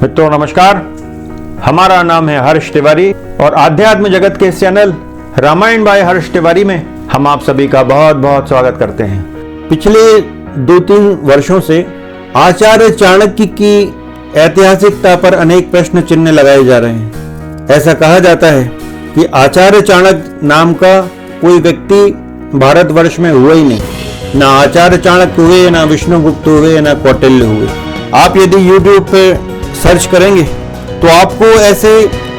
मित्रों नमस्कार, हमारा नाम है हर्ष तिवारी और आध्यात्म जगत के इस चैनल रामायण बाय हर्ष तिवारी में हम आप सभी का बहुत बहुत स्वागत करते हैं। पिछले 2-3 वर्षों से आचार्य चाणक्य की ऐतिहासिकता पर अनेक प्रश्न चिन्ह लगाए जा रहे हैं। ऐसा कहा जाता है कि आचार्य चाणक्य नाम का कोई व्यक्ति भारतवर्ष में हुआ ही नहीं। ना आचार्य चाणक्य हुए, ना विष्णुगुप्त हुए, ना कौटिल्य हुए। आप यदि YouTube पे सर्च करेंगे तो आपको ऐसे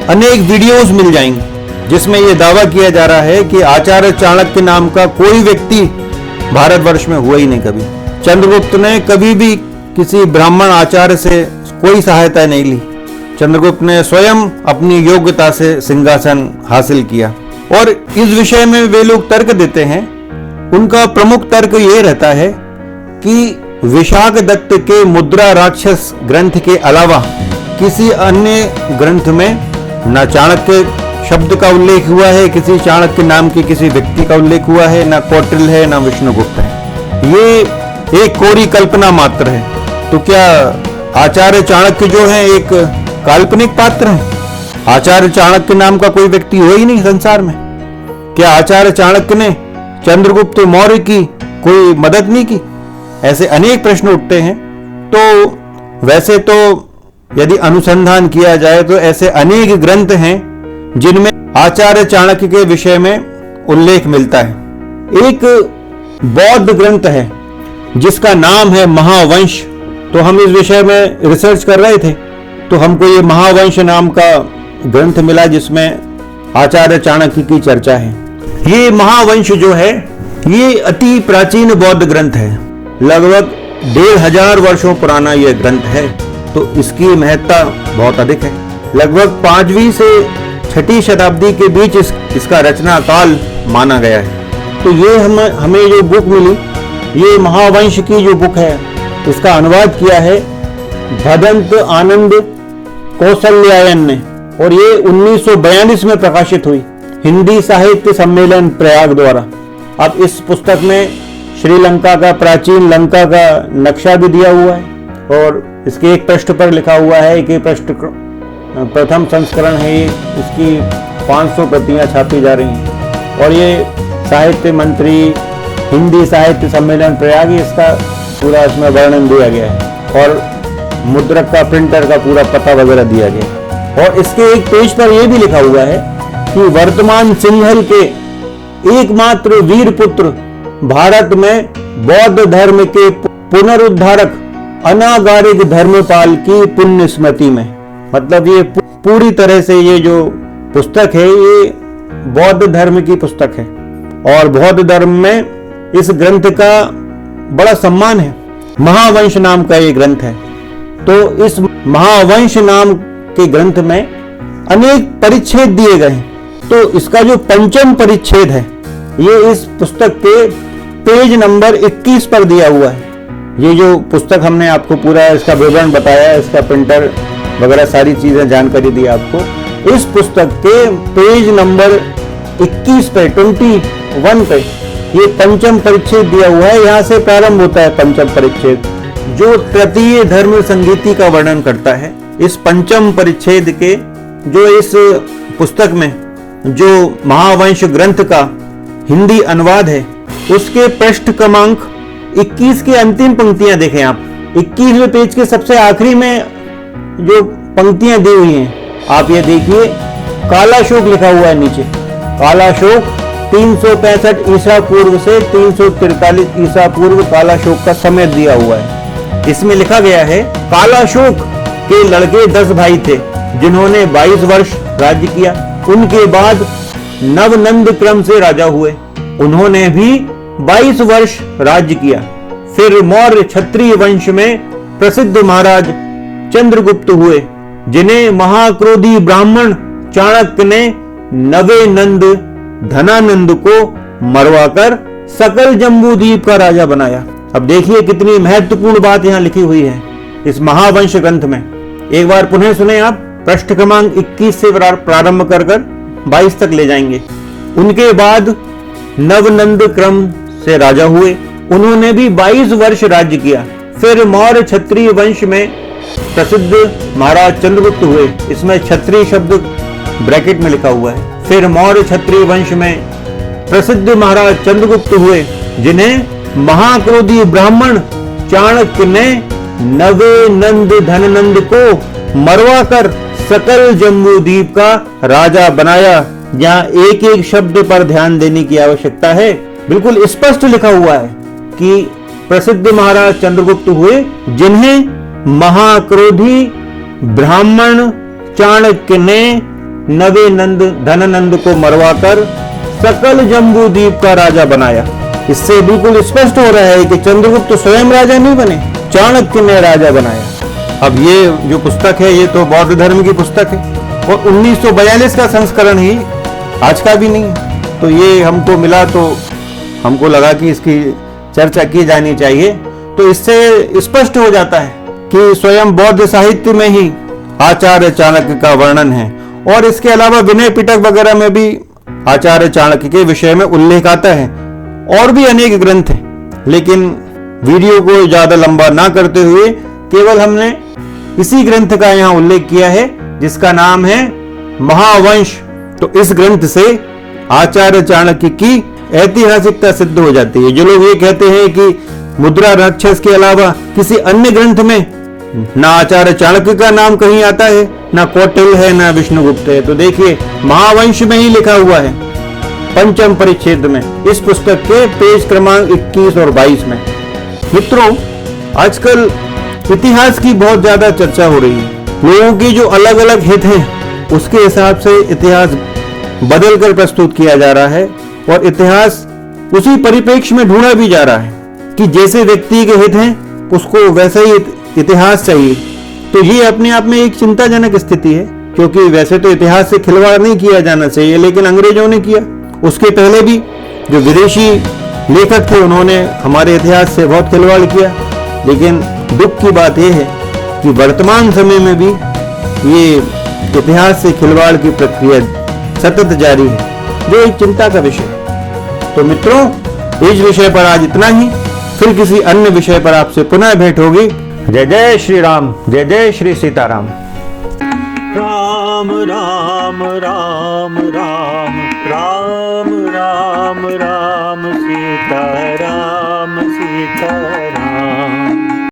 अनेक वीडियोस मिल जाएंगे जिसमें यह दावा किया जा रहा है कि आचार्य चाणक्य नाम का कोई व्यक्ति भारतवर्ष में हुआ ही नहीं कभी। चंद्रगुप्त ने कभी भी किसी ब्राह्मण आचार्य से कोई सहायता नहीं ली। चंद्रगुप्त ने स्वयं अपनी योग्यता से सिंहासन हासिल किया। और इस विषय में वे लोग तर्क देते हैं। उनका प्रमुख तर्क ये रहता है कि विशाख दत्त के मुद्रा राक्षस ग्रंथ के अलावा किसी अन्य ग्रंथ में न चाणक्य शब्द का उल्लेख हुआ है, किसी चाणक्य नाम के किसी व्यक्ति का उल्लेख हुआ है, न कौटिल्य है, न विष्णुगुप्त है। ये एक कोरी कल्पना मात्र है। तो क्या आचार्य चाणक्य जो है एक काल्पनिक पात्र है? आचार्य चाणक्य नाम का कोई व्यक्ति हुआ ही नहीं संसार में। क्या आचार्य चाणक्य ने चंद्रगुप्त मौर्य की कोई मदद नहीं की? ऐसे अनेक प्रश्न उठते हैं। तो वैसे तो यदि अनुसंधान किया जाए तो ऐसे अनेक ग्रंथ हैं जिनमें आचार्य चाणक्य के विषय में उल्लेख मिलता है। एक बौद्ध ग्रंथ है जिसका नाम है महावंश। तो हम इस विषय में रिसर्च कर रहे थे तो हमको ये महावंश नाम का ग्रंथ मिला जिसमें आचार्य चाणक्य की चर्चा है। ये महावंश जो है ये अति प्राचीन बौद्ध ग्रंथ है। लगभग 1500 वर्षों पुराना यह ग्रंथ है। तो इसकी महत्ता बहुत अधिक है। लगभग 5वीं से 6ठी शताब्दी के बीच इसका रचना काल माना गया है। तो ये हमें जो बुक मिली, ये महावंश की जो बुक है, इसका अनुवाद किया है भदंत आनंद कौशल्यायन ने और ये 1942 में प्रकाशित हुई हिंदी साहित्य सम्मेलन प्रयाग द्वारा। अब इस पुस्तक में श्रीलंका का, प्राचीन लंका का नक्शा भी दिया हुआ है और इसके एक पृष्ठ पर लिखा हुआ है कि पृष्ठ प्रथम संस्करण है ये। इसकी 500 प्रतियां छापी जा रही हैं और ये साहित्य मंत्री हिंदी साहित्य सम्मेलन प्रयाग, इसका पूरा इसमें वर्णन दिया गया है और मुद्रक का, प्रिंटर का पूरा पता वगैरह दिया गया है। और इसके एक पेज पर यह भी लिखा हुआ है कि वर्तमान सिंहल के एकमात्र वीर पुत्र भारत में बौद्ध धर्म के पुनरुद्धारक अनागारिक धर्मपाल की पुण्य स्मृति में। मतलब ये पूरी तरह से ये जो पुस्तक है ये बौद्ध धर्म की पुस्तक है और बौद्ध धर्म में इस ग्रंथ का बड़ा सम्मान है। महावंश नाम का ये ग्रंथ है। तो इस महावंश नाम के ग्रंथ में अनेक परिच्छेद दिए गए हैं। तो इसका जो 5वां परिच्छेद है ये इस पुस्तक के पेज नंबर 21 पर दिया हुआ है। ये जो पुस्तक हमने आपको पूरा इसका विवरण बताया, इसका प्रिंटर वगैरह सारी चीजें जानकारी दी आपको। इस पुस्तक के पेज नंबर 21 पे 21 पे ये 5वां परिच्छेद दिया हुआ है। यहाँ से प्रारंभ होता है 5वां परिच्छेद जो तृतीय धर्म संगीति का वर्णन करता है। इस 5वां परिच्छेद के जो इस पुस्तक में जो महावंश ग्रंथ का हिंदी अनुवाद है उसके पृष्ठ क्रमांक 21 की अंतिम पंक्तियां देखें आप। 21वें पेज के सबसे आखिरी में जो पंक्तियां दी हुई हैं आप ये देखिए। कालाशोक लिखा हुआ है नीचे। कालाशोक 365 ईसा पूर्व से 343 ईसा पूर्व कालाशोक का समय दिया हुआ है। इसमें लिखा गया है कालाशोक के लड़के 10 भाई थे जिन्होंने 22 वर्ष राज्य किया। उनके बाद नवनंद क्रम से राजा हुए, उन्होंने भी 22 वर्ष राज्य किया। फिर मौर्य क्षत्रिय वंश में प्रसिद्ध महाराज चंद्रगुप्त हुए जिन्हें महाक्रोधी ब्राह्मण चाणक्य ने नवे नंद धनानंद को मरवाकर सकल जम्बूद्वीप का राजा बनाया। अब देखिए कितनी महत्वपूर्ण बात यहाँ लिखी हुई है इस महावंश ग्रंथ में। एक बार पुनः सुने आप। पृष्ठ क्रमांक 21 से प्रारंभ कर 22 तक ले जाएंगे। उनके बाद नवनंद क्रम से राजा हुए, उन्होंने भी 22 वर्ष राज्य किया। फिर मौर्य क्षत्रिय वंश में प्रसिद्ध महाराज चंद्रगुप्त हुए, इसमें क्षत्रिय शब्द ब्रैकेट में लिखा हुआ है। फिर मौर्य क्षत्रिय वंश में प्रसिद्ध महाराज चंद्रगुप्त हुए, जिन्हें महाक्रोधी ब्राह्मण चाणक्य ने नवे नंद धननंद को मरवाकर सकल जम्बू द्वीप का राजा बनाया। यहाँ एक एक शब्द पर ध्यान देने की आवश्यकता है। बिल्कुल स्पष्ट लिखा हुआ है कि प्रसिद्ध महाराज चंद्रगुप्त हुए, जिन्हें महाक्रोधी ब्राह्मण चाणक्य ने नवे नंद धननंद को मरवाकर सकल जम्बू द्वीप का राजा बनाया। इससे बिल्कुल स्पष्ट हो रहा है कि चंद्रगुप्त स्वयं राजा नहीं बने, चाणक्य ने राजा बनाया। अब ये जो पुस्तक है ये तो बौद्ध धर्म की पुस्तक है और 1942 का संस्करण ही, आज का भी नहीं। तो ये हमको मिला तो हमको लगा कि इसकी चर्चा की जानी चाहिए। तो इससे स्पष्ट हो जाता है कि स्वयं बौद्ध साहित्य में ही आचार्य चाणक्य का वर्णन है और इसके अलावा विनय पिटक वगैरह में भी आचार्य चाणक्य के विषय में उल्लेख आता है और भी अनेक ग्रंथ हैं। लेकिन वीडियो को ज्यादा लंबा ना करते हुए केवल हमने इसी ग्रंथ का यहाँ उल्लेख किया है, जिसका नाम है महावंश। तो इस ग्रंथ से आचार्य चाणक्य की ऐतिहासिकता सिद्ध हो जाती है। जो लोग ये कहते हैं कि मुद्रा राक्षस के अलावा किसी अन्य ग्रंथ में ना आचार्य चाणक्य का नाम कहीं आता है, ना कौटिल्य है, ना विष्णुगुप्त है, तो देखिए महावंश में ही लिखा हुआ है, पंचम परिच्छेद में, इस पुस्तक के पेज क्रमांक 21 और 22 में। मित्रों, आजकल इतिहास की बहुत ज्यादा चर्चा हो रही है। लोगों की जो अलग अलग हित हैं, उसके हिसाब से इतिहास बदल कर प्रस्तुत किया जा रहा है और इतिहास उसी परिप्रेक्ष्य में ढूंढा भी जा रहा है कि जैसे व्यक्ति के हित हैं उसको वैसे ही इतिहास चाहिए। तो ये अपने आप में एक चिंताजनक स्थिति है, क्योंकि वैसे तो इतिहास से खिलवाड़ नहीं किया जाना चाहिए, लेकिन अंग्रेजों ने किया। उसके पहले भी जो विदेशी लेखक थे उन्होंने हमारे इतिहास से बहुत खिलवाड़ किया। लेकिन दुख की बात यह है कि वर्तमान समय में भी ये इतिहास से खिलवाड़ की प्रक्रिया सतत जारी है, जो एक चिंता का विषय है। तो मित्रों, इस विषय पर आज इतना ही। फिर किसी अन्य विषय पर आपसे पुनः भेंट होगी। जय जय श्री राम, जय जय श्री सीताराम। राम राम राम राम राम राम राम सीता राम सीता